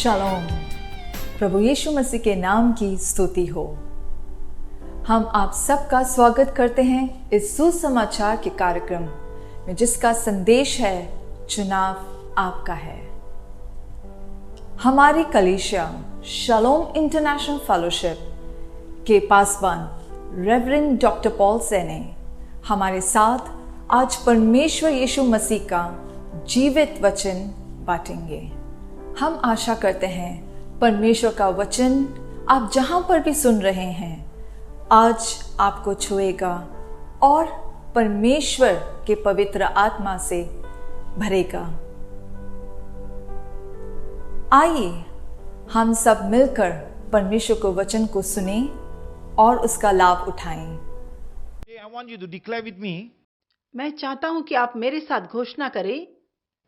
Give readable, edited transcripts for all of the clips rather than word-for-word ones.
Shalom. प्रभु यीशु मसीह के नाम की स्तुति हो। हम आप सबका स्वागत करते हैं इस सुसमाचार के कार्यक्रम में, जिसका संदेश है चुनाव आपका है। हमारी कलीसिया शालोम इंटरनेशनल फेलोशिप के पासवान रेवरेंड डॉक्टर पॉल सेने हमारे साथ आज परमेश्वर यीशु मसीह का जीवित वचन बांटेंगे। हम आशा करते हैं परमेश्वर का वचन आप जहां पर भी सुन रहे हैं आज आपको छुएगा और परमेश्वर के पवित्र आत्मा से भरेगा। आइए हम सब मिलकर परमेश्वर को वचन को सुने और उसका लाभ उठाएं। I want you to declare with me मैं चाहता हूं कि आप मेरे साथ घोषणा करें।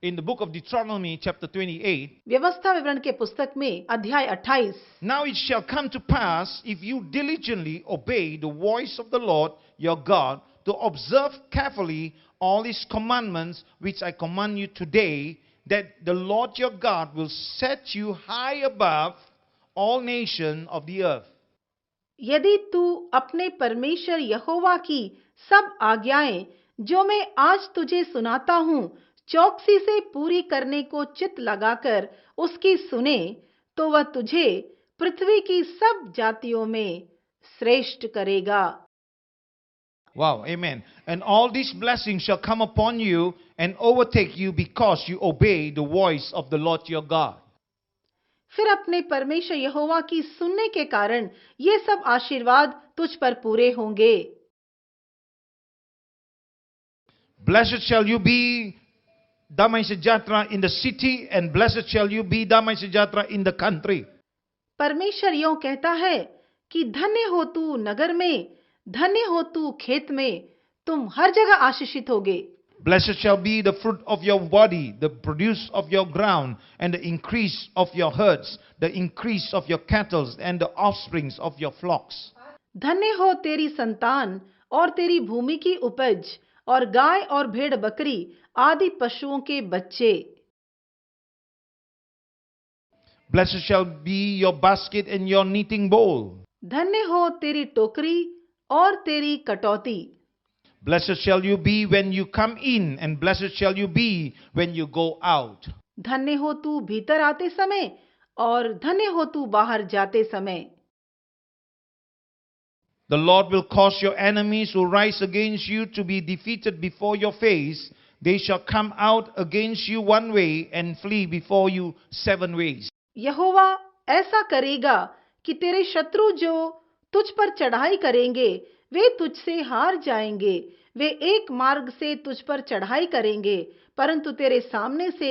in the book of Deuteronomy chapter 28. व्यवस्था विवरण के पुस्तक में अध्याय 28। Now it shall come to pass, if you diligently obey the voice of the Lord your God, to observe carefully all his commandments which I command you today, that the Lord your God will set you high above all nations of the earth. यदि तू अपने परमेश्वर यहोवा की सब आज्ञाएं जो मैं आज तुझे सुनाता हूं चौकसी से पूरी करने को चित लगाकर उसकी सुने, तो वह तुझे पृथ्वी की सब जातियों में श्रेष्ठ करेगा। Wow, amen. And all these blessings shall come upon you and overtake you because you obey the voice of the Lord your God. फिर अपने परमेश्वर यहोवा की सुनने के कारण ये सब आशीर्वाद तुझ पर पूरे होंगे। Blessed shall you be, Damai Sejatra, in the city, and blessed shall you be, Damai Sejatra, in the country. परमेश्वर यूं कहता है कि धन्य हो तू नगर में, धन्य हो तू खेत में, तुम हर जगह आशीषित होगे। Blessed shall be the fruit of your body, the produce of your ground, and the increase of your herds, the increase of your cattle, and the offsprings of your flocks. धन्य हो तेरी संतान और तेरी भूमि की उपज और गाय और भेड़ बकरी आदि पशुओं के बच्चे। Blessed shall be your basket and your kneading bowl. धन्य हो तेरी टोकरी और तेरी कटौती। Blessed shall you be when you come in, and blessed shall you be when you go out. धन्य हो तू भीतर आते समय और धन्य हो तू बाहर जाते समय। The Lord will cause your enemies who rise against you to be defeated before your face. They shall come out against you one way and flee before you 7 ways. यहोवा ऐसा करेगा कि तेरे शत्रु जो तुझ पर चढ़ाई करेंगे वे तुझसे हार जाएंगे। वे एक मार्ग से तुझ पर चढ़ाई करेंगे, परंतु तेरे सामने से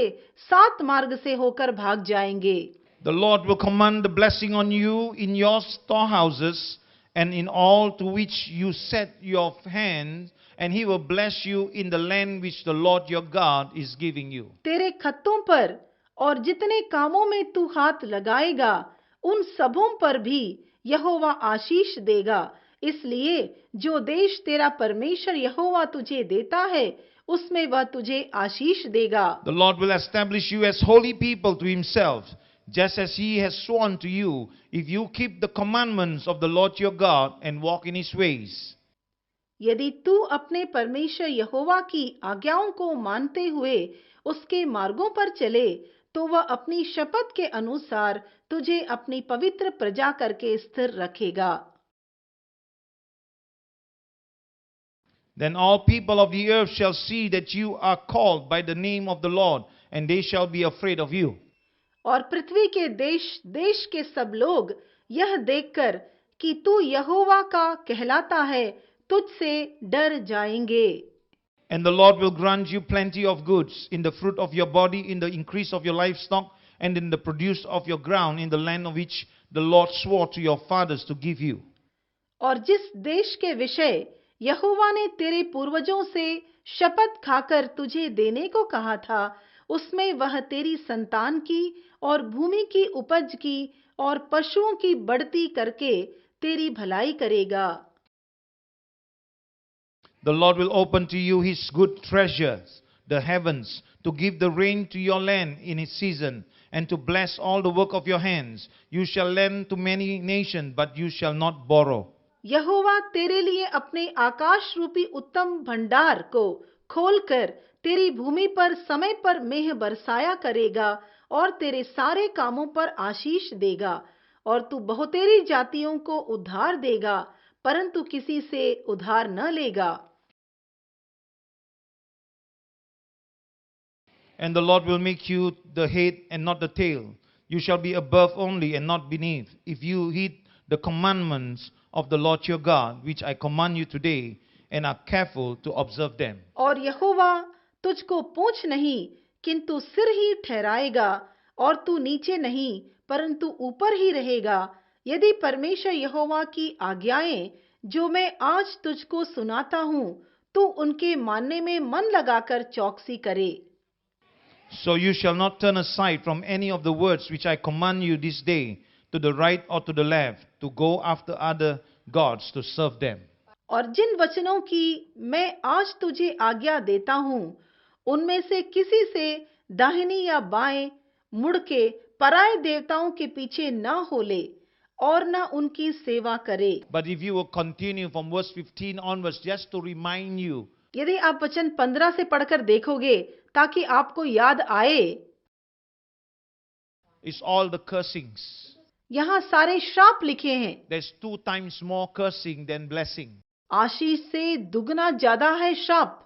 7 मार्ग से होकर भाग जाएंगे। The Lord will command the blessing on you in your storehouses and in all to which you set your hands, and he will bless you in the land which the Lord your God is giving you. तेरे खत्तों पर और जितने कामों में तू हाथ लगाएगा उन सबों पर भी यहोवा आशीष देगा। इसलिए जो देश तेरा परमेश्वर यहोवा तुझे देता है उसमें वह तुझे आशीष देगा। The Lord will establish you as holy people to himself, just as he has sworn to you, if you keep the commandments of the Lord your God and walk in his ways. यदि तू अपने परमेश्वर यहोवा की आज्ञाओं को मानते हुए उसके मार्गों पर चले, तो वह अपनी शपथ के अनुसार तुझे अपनी पवित्र प्रजा करके स्थिर रखेगा। Then all people of the earth shall see that you are called by the name of the Lord, and they shall be afraid of you. और पृथ्वी के देश देश के सब लोग यह देखकर कि तू यहोवा का कहलाता है तुझसे डर जाएंगे। And the Lord will grant you plenty of goods in the fruit of your body, in the increase of your livestock, and in the produce of your ground, in the land of which the Lord swore to your fathers to give you. और जिस देश के विषय यहोवा ने तेरे पूर्वजों से शपथ खाकर तुझे देने को कहा था, उसमें वह तेरी संतान की और भूमि की उपज की और पशुओं की बढ़ती करके तेरी भलाई करेगा। The Lord will open to you his good treasures, the heavens, to give the rain to your land in its season, and to bless all the work of your hands. You shall lend to many nations, but you shall not borrow. यहोवा तेरे लिए अपने आकाश रूपी उत्तम भंडार को खोलकर तेरी भूमि पर समय पर मेह बरसाया करेगा और तेरे सारे कामों पर आशीष देगा, और तू बहुतेरी जातियों को उधार देगा, परंतु किसी से उधार न लेगा। And the Lord will make you the head and not the tail. You shall be above only and not beneath, if you heed the commandments of the Lord your God, which I command you today, and are careful to observe them. और यहोवा तुझको पूँछ नहीं किंतु सिर ही ठहराएगा, और तू नीचे नहीं परंतु ऊपर ही रहेगा, यदि परमेश्वर यहोवा की आज्ञाएं जो मैं आज तुझको सुनाता हूँ तू उनके मानने में मन लगाकर चौकसी करे। So you shall not turn aside from any of the words which I command you this day, to the right or to the left, to go after other gods to serve them. और जिन वचनों की मैं आज तुझे आज्ञा देता हूँ उनमें से किसी से दाहिनी या बाएं मुड़ के पराये देवताओं के पीछे न हो ले और न उनकी सेवा करे। But if you will continue from verse 15 onwards, just to remind you, यदि आप वचन 15 से पढ़कर देखोगे ताकि आपको याद आए, it's all the cursings. यहाँ सारे श्राप लिखे हैं। There's 2 times more cursing than blessing. आशीष से दुगना ज्यादा है श्राप।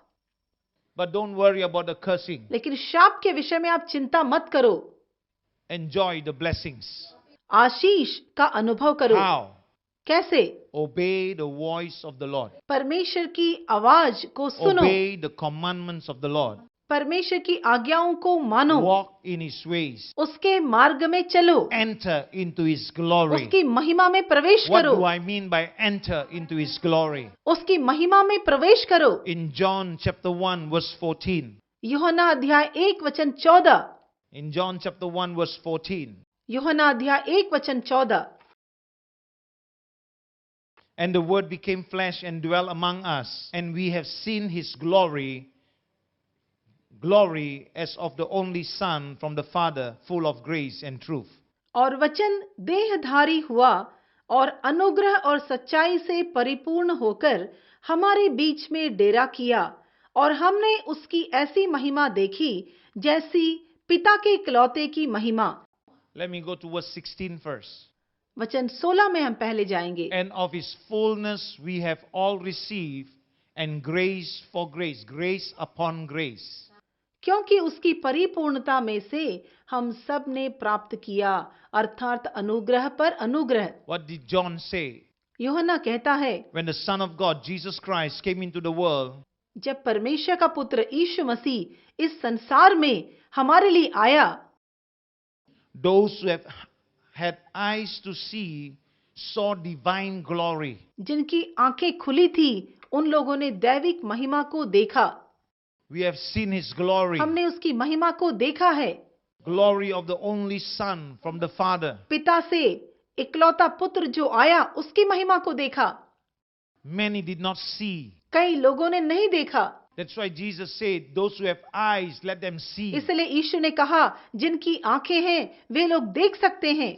But don't worry about the cursing. लेकिन श्राप के विषय में आप चिंता मत करो, Enjoy the blessings. आशीष का अनुभव करो। How? कैसे? Obey the voice of the Lord. परमेश्वर की आवाज को सुनो, Obey the commandments of the Lord. परमेश्वर की आज्ञाओं को मानो, Walk in His ways. उसके मार्ग में चलो, Enter into His glory. उसकी महिमा में प्रवेश What करो। do I mean by enter into His glory? उसकी महिमा में प्रवेश करो। In John chapter 1 verse 14. यूहन्ना अध्याय 1 वचन 14। In John chapter 1 verse 14. यूहन्ना अध्याय 1 वचन 14। And the word became flesh and dwelt among us, and we have seen His glory, glory as of the only Son from the Father, full of grace and truth. और वचन देहधारी हुआ और अनुग्रह और सच्चाई से परिपूर्ण होकर हमारे बीच में डेरा किया, और हमने उसकी ऐसी महिमा देखी जैसी पिता के इकलौते की महिमा। Let me go to verse 16 first. वचन 16 में हम पहले जाएंगे। And of His fullness we have all received, and grace for grace, grace upon grace. क्योंकि उसकी परिपूर्णता में से हम सब ने प्राप्त किया, अर्थात अनुग्रह पर अनुग्रह। What did John say? यूहन्ना कहता है, When the Son of God, Jesus Christ, came into the world, जब परमेश्वर का पुत्र यीशु मसीह इस संसार में हमारे लिए आया, those who have had eyes to see saw divine glory. जिनकी आंखें खुली थी उन लोगों ने दैविक महिमा को देखा। We have seen His glory. हमने उसकी महिमा को देखा है। Glory of the only Son from the Father. पिता से इकलौता पुत्र जो आया उसकी महिमा को देखा। Many did not see. कई लोगों ने नहीं देखा। That's why Jesus said, those who have eyes, let them see. इसलिए यीशु ने कहा, जिनकी आंखें हैं वे लोग देख सकते हैं।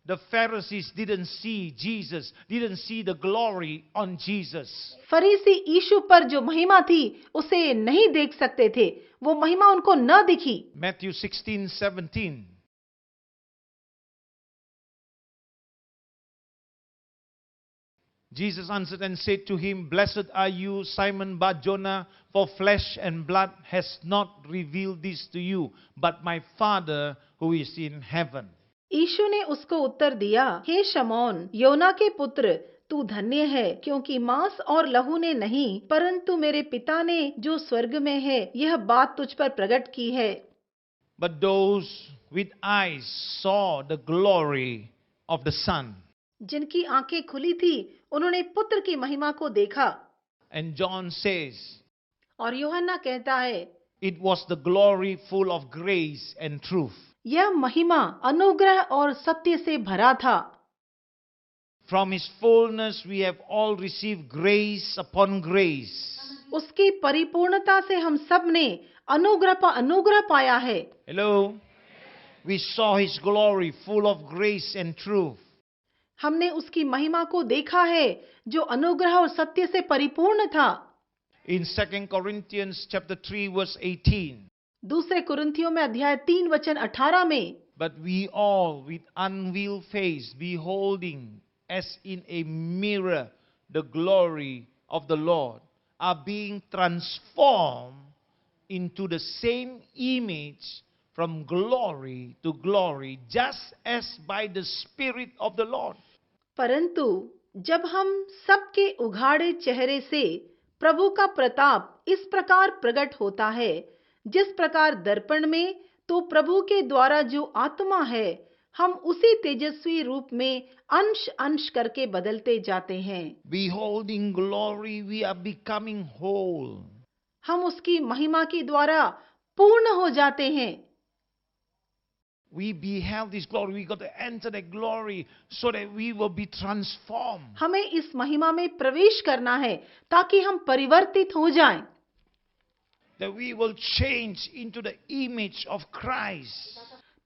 The Pharisees didn't see Jesus, didn't see the glory on Jesus. फरीसी यीशु पर जो महिमा थी उसे नहीं देख सकते थे, वो महिमा उनको न दिखी। Matthew 16:17. Jesus answered and said to him, Blessed are you, Simon Bar-Jonah, for flesh and blood has not revealed this to you, but my Father who is in heaven. यीशु ने उसको उत्तर दिया, हे शमौन योना के पुत्र, तू धन्य है, क्योंकि मांस और लहू ने नहीं परंतु मेरे पिता ने जो स्वर्ग में है यह बात तुझ पर प्रकट की है। But those with eyes saw the glory of the Son. जिनकी आंखें खुली थी उन्होंने पुत्र की महिमा को देखा। And John says, और यूहन्ना कहता है, it was the glory full of grace and truth. यह महिमा अनुग्रह और सत्य से भरा था। From His fullness we have all received grace upon grace. उसकी परिपूर्णता से हम सब ने अनुग्रह पर अनुग्रह पाया है। Hello? We saw His glory full of grace and truth. हमने उसकी महिमा को देखा है जो अनुग्रह और सत्य से परिपूर्ण था। In 2 Corinthians chapter 3 verse 18. दूसरे कुरिन्थियों में अध्याय 3 वचन 18 में, But we all with unveiled face beholding as in a mirror the glory of the Lord are being transformed into the same image from glory to glory, just as by the Spirit of the Lord. परंतु जब हम सबके उघाड़े चेहरे से प्रभु का प्रताप इस प्रकार प्रकट होता है, जिस प्रकार दर्पण में तो प्रभु के द्वारा जो आत्मा है, हम उसी तेजस्वी रूप में अंश अंश करके बदलते जाते हैं। Beholding glory, we are becoming whole. हम उसकी महिमा के द्वारा पूर्ण हो जाते हैं। We beheld this glory. We got to enter that glory so that we will be transformed. हमें इस महिमा में प्रवेश करना है ताकि हम परिवर्तित हो जाएं, That we will change into the image of Christ.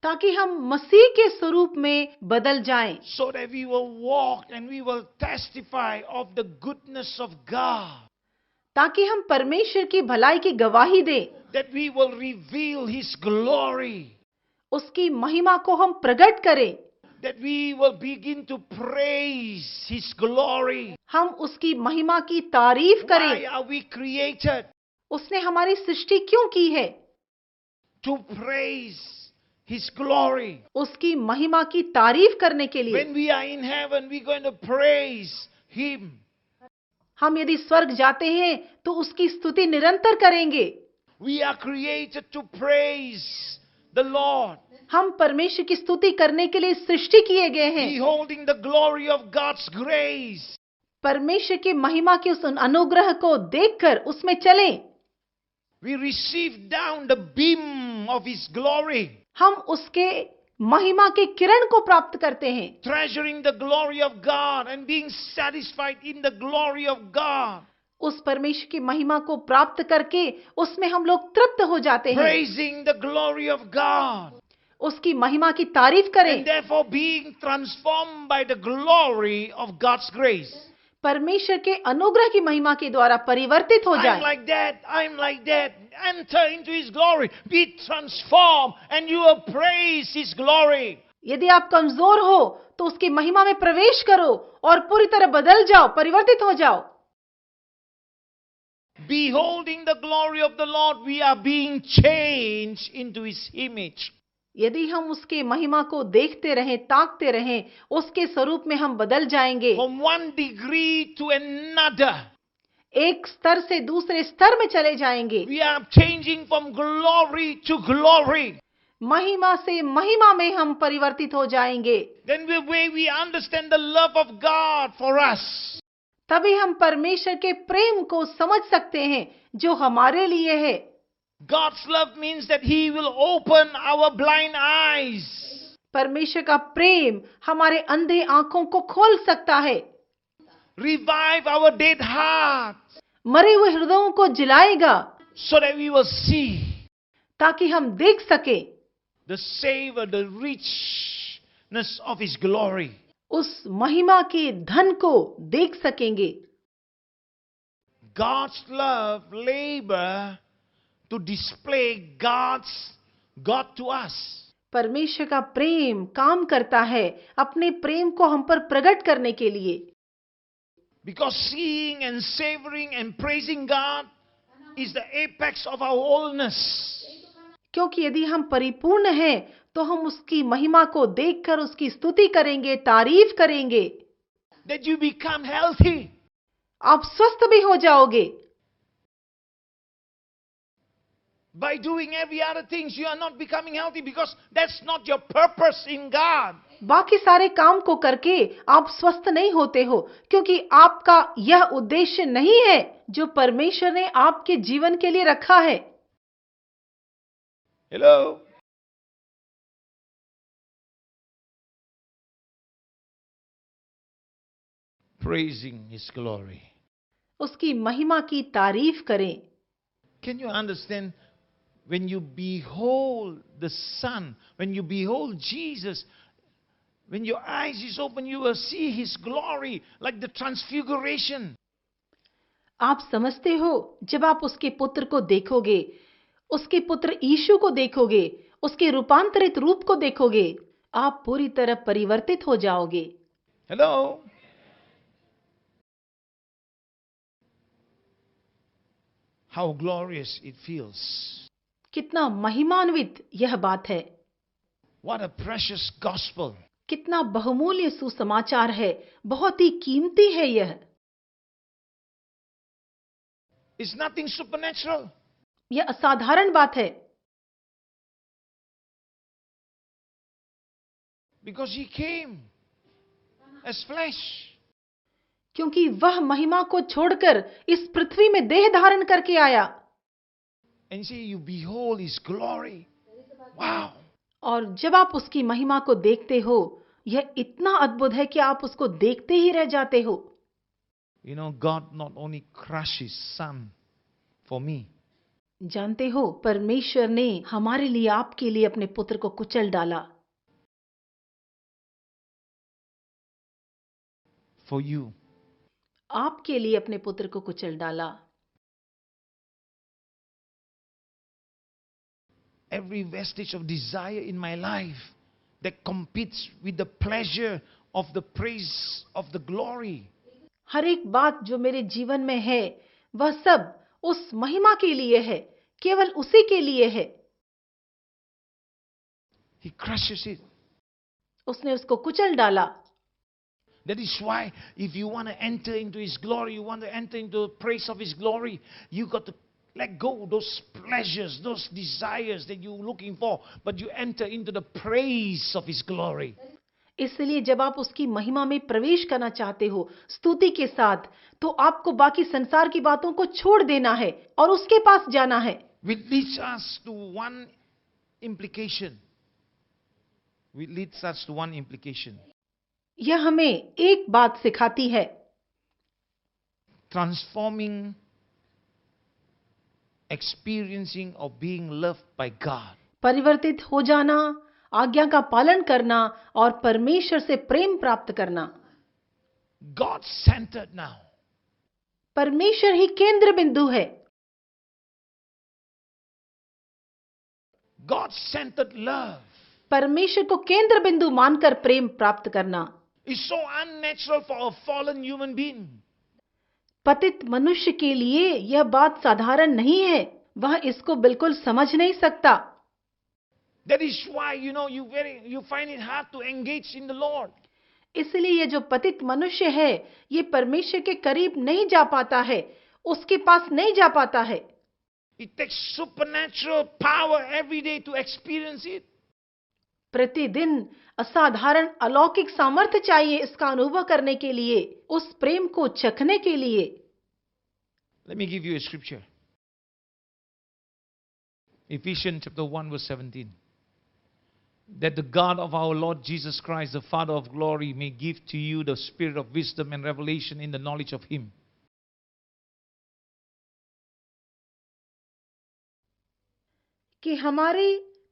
ताकि हम मसीह के स्वरूप में बदल जाएं, So that we will walk and we will testify of the goodness of God. ताकि हम परमेश्वर की भलाई की गवाही दें, That we will reveal His glory. उसकी महिमा को हम प्रकट करें, That we will begin to praise His glory. हम उसकी महिमा की तारीफ Why करें। are we created? उसने हमारी सृष्टि क्यों की है? To praise His glory. उसकी महिमा की तारीफ करने के लिए। When we are in heaven, we're going to praise Him. हम यदि स्वर्ग जाते हैं तो उसकी स्तुति निरंतर करेंगे। We are created to praise the Lord. हम परमेश्वर की स्तुति करने के लिए सृष्टि किए गए हैं। Beholding the glory of God's grace. परमेश्वर की महिमा के उस अनुग्रह को देखकर उसमें चलें। We receive down the beam of His glory. हम उसके महिमा के किरण को प्राप्त करते हैं। Treasuring the glory of God and being satisfied in the glory of God. उस परमेश्वर की महिमा को प्राप्त करके उसमें हम लोग तृप्त हो जाते हैं। Praising the glory of God. उसकी महिमा की तारीफ करें, And therefore being transformed by the glory of God's grace. परमेश्वर के अनुग्रह की महिमा के द्वारा परिवर्तित हो I'm जाए। like that. I'm like that. Enter into His glory. Be transformed and you will praise His glory. यदि आप कमजोर हो तो उसकी महिमा में प्रवेश करो और पूरी तरह बदल जाओ, परिवर्तित हो जाओ। Beholding the glory of the Lord, we are being changed into His image. यदि हम उसके महिमा को देखते रहें, ताकते रहें, उसके स्वरूप में हम बदल जाएंगे। From one degree to another. एक स्तर से दूसरे स्तर में चले जाएंगे। We are changing from glory to glory. महिमा से महिमा में हम परिवर्तित हो जाएंगे। Then the way we understand the love of God for us. तभी हम परमेश्वर के प्रेम को समझ सकते हैं जो हमारे लिए है। God's love means that He will open our blind eyes. परमेश्वर का प्रेम हमारे अंधे आंखों को खोल सकता है, Revive our dead hearts मरे हुए हृदयों को जिलाएगा, so that we will see ताकि हम देख सके the savor, the richness of His glory. उस महिमा के धन को देख सकेंगे। God's love labor to display God to us. परमेश्वर का प्रेम काम करता है अपने प्रेम को हम पर प्रकट करने के लिए। Because seeing and savoring and praising God is the apex of our wholeness. क्योंकि यदि हम परिपूर्ण हैं तो हम उसकी महिमा को देखकर उसकी स्तुति करेंगे, तारीफ करेंगे। That you become healthy. आप स्वस्थ भी हो जाओगे। By doing every other things, you are not becoming healthy because that's not your purpose in God. बाकी सारे काम को करके आप स्वस्थ नहीं होते हो, क्योंकि आपका यह उद्देश्य नहीं है जो परमेश्वर ने आपके जीवन के लिए रखा है। Hello? Praising His glory. उसकी महिमा की तारीफ करें। Can you understand when you behold the Son, when you behold Jesus, when your eyes is open, you will see His glory like the transfiguration. आप समझते हो, जब आप उसके पुत्र को देखोगे, उसके पुत्र यीशु को देखोगे, उसके रूपांतरित रूप को देखोगे, आप पूरी तरह परिवर्तित हो जाओगे। Hello? How glorious it feels. कितना महिमान्वित यह बात है। What a precious gospel. कितना बहुमूल्य सुसमाचार है, बहुत ही कीमती है यह। It's nothing supernatural. यह असाधारण बात है, Because He came as flesh. क्योंकि वह महिमा को छोड़कर इस पृथ्वी में देह धारण करके आया। And see, you behold His glory. Wow. और जब आप उसकी महिमा को देखते हो, यह इतना अद्भुत है कि आप उसको देखते ही रह जाते हो। You know, God not only crushed His Son for me, जानते हो, परमेश्वर ने हमारे लिए, आपके लिए अपने पुत्र को कुचल डाला। for you. आपके लिए अपने पुत्र को कुचल डाला। Every vestige of desire in my life that competes with the pleasure of the praise of the glory. हर एक बात जो मेरे जीवन में है, वह सब उस महिमा के लिए है, केवल उसी के लिए है। He crushes it. उसने उसको कुचल डाला। That is why if you want to enter into His glory, you want to enter into the praise of His glory, you got to let go those pleasures, those desires that you're looking for, but you enter into the praise of His glory. इसलिए जब आप उसकी महिमा में प्रवेश करना चाहते हो स्तुति के साथ, तो आपको बाकी संसार की बातों को छोड़ देना है और उसके पास जाना है। Which leads us to one implication. Which leads us to one implication. यह हमें एक बात सिखाती है, Transforming, experiencing or being loved by God. परिवर्तित हो जाना, आज्ञा का पालन करना और परमेश्वर से प्रेम प्राप्त करना। God-centered now. परमेश्वर ही केंद्र बिंदु है। God-centered love परमेश्वर को केंद्र बिंदु मानकर प्रेम प्राप्त करना is so unnatural for a fallen human being. पतित मनुष्य के लिए यह बात साधारण नहीं है, वह इसको बिल्कुल समझ नहीं सकता। That is why, you find it hard to engage in the Lord. इसलिए ये जो पतित मनुष्य है, ये परमेश्वर के करीब नहीं जा पाता है, उसके पास नहीं जा पाता है। It takes supernatural power every day to experience it. प्रतिदिन असाधारण अलौकिक सामर्थ्य चाहिए इसका अनुभव करने के लिए, उस प्रेम को चखने के लिए। Let me give you a scripture. Ephesians chapter 1 verse 17. That the God of our Lord Jesus Christ, the Father of glory, may give to you the spirit of wisdom and revelation in the knowledge of Him. कि हमारे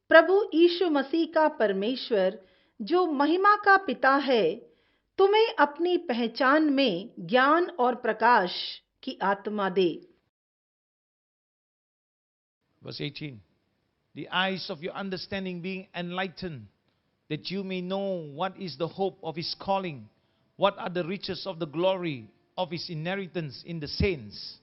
प्रभु यीशु मसीह का परमेश्वर, जो महिमा का पिता है, तुम्हें अपनी पहचान में ज्ञान और प्रकाश की आत्मा दे। Verse 18. The eyes of your understanding being enlightened, that you may know what is the hope of His calling, what are the riches of the glory of His inheritance in the saints.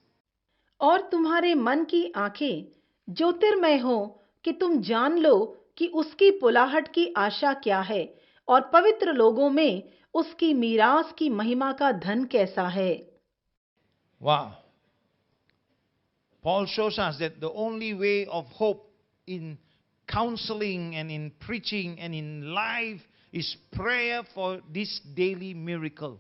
और तुम्हारे मन की आंखें ज्योतिर्मय हो, कि तुम जान लो कि उसकी पुलाहट की आशा क्या है और पवित्र लोगों में उसकी मीरास की महिमा का धन कैसा है। Wow. Paul shows us that the only way of hope in counseling and in preaching and in life is prayer for this daily miracle.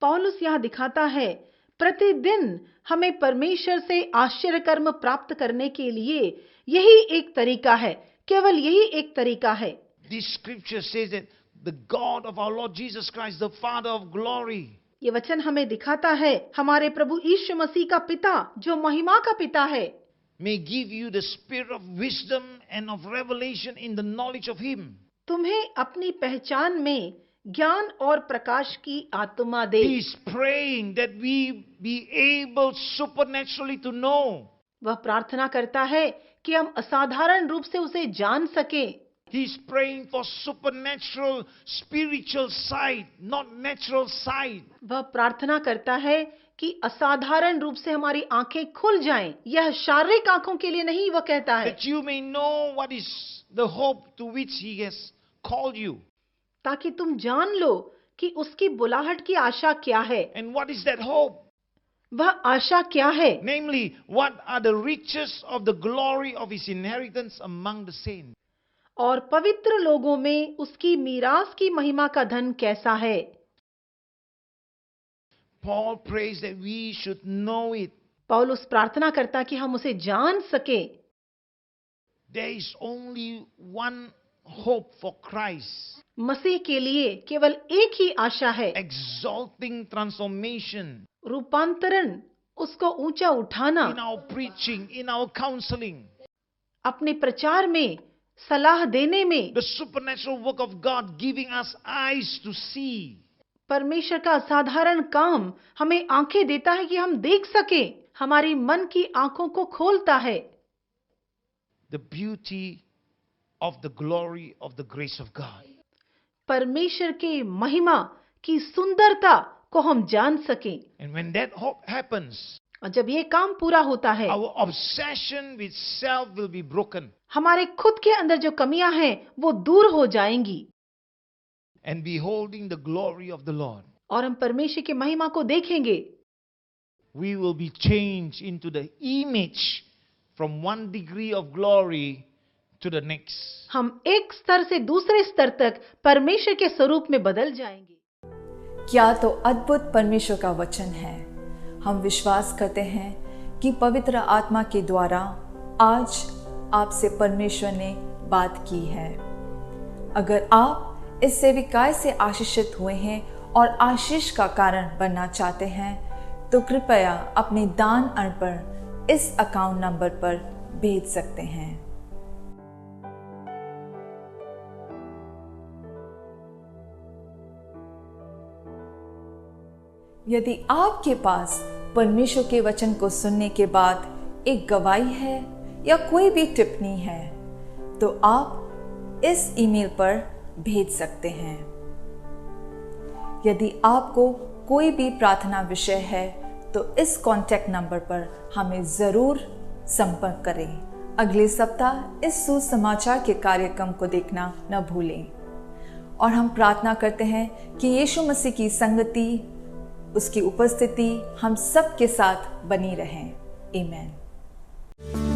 पौलुस यह दिखाता है, प्रतिदिन हमें परमेश्वर से आश्चर्य कर्म प्राप्त करने के लिए यही एक तरीका है, केवल यही एक तरीका है। This scripture says that the God of our Lord Jesus Christ, the Father of glory, ये वचन हमें दिखाता है, हमारे प्रभु यीशु मसीह का पिता, जो महिमा का पिता है, may give you the spirit of wisdom and of revelation in the knowledge of Him. तुम्हें अपनी पहचान में ज्ञान और प्रकाश की आत्मा दे। He is praying that we be able supernaturally to know. वह प्रार्थना करता है कि हम असाधारण रूप से उसे जान सकें। He is praying for supernatural spiritual sight, not natural sight. वह प्रार्थना करता है कि असाधारण रूप से हमारी आंखें खुल जाएं। यह शारीरिक आंखों के लिए नहीं, वह कहता है, That you may know what is the hope to which He has called you. ताकि तुम जान लो कि उसकी बुलाहट की आशा क्या है। And what is that hope? वह आशा क्या है? Namely, what are the riches of the glory of His inheritance among the saints? और पवित्र लोगों में उसकी मीरास की महिमा का धन कैसा है? Paul prays that we should know it. पौलुस प्रार्थना करता कि हम उसे जान सके। There is only one hope for Christ. मसीह के लिए केवल एक ही आशा है, Exalting transformation रूपांतरण, उसको ऊंचा उठाना। in our preaching, in our counseling. अपने प्रचार में, सलाह देने में। The supernatural work of God giving us eyes to see. परमेश्वर का असाधारण काम हमें आंखें देता है कि हम देख सकें, हमारी मन की आंखों को खोलता है। The beauty of the glory of the grace of God. परमेश्वर के महिमा की सुंदरता को हम जान सकें। And when that hope happens, और जब ये काम पूरा होता है, our obsession with self will be broken. हमारे खुद के अंदर जो कमियां हैं वो दूर हो जाएंगी। And beholding the glory of the Lord, और हम परमेश्वर की महिमा को देखेंगे। we will be changed into the image from one degree of glory to the next. हम एक स्तर से दूसरे स्तर तक परमेश्वर के स्वरूप में बदल जाएंगे। क्या तो अद्भुत परमेश्वर का वचन है। हम विश्वास करते हैं कि पवित्र आत्मा के द्वारा आज आपसे परमेश्वर ने बात की है। अगर आप इस सेविकाई से आशीषित हुए हैं और आशीष का कारण बनना चाहते हैं तो कृपया अपने दान अर्पण इस अकाउंट नंबर पर भेज सकते हैं। यदि आपके पास परमेश्वर के वचन को सुनने के बाद एक गवाही है या कोई भी टिप्पणी है तो आप इस ईमेल पर भेज सकते हैं। यदि आपको कोई भी प्रार्थना विषय है तो इस कांटेक्ट नंबर पर हमें ज़रूर संपर्क करें। अगले सप्ताह इस सुसमाचार के कार्यक्रम को देखना न भूलें और हम प्रार्थना करते हैं कि यीशु मसीह की संगति, उसकी उपस्थिति हम सब के साथ बनी रहे। आमीन।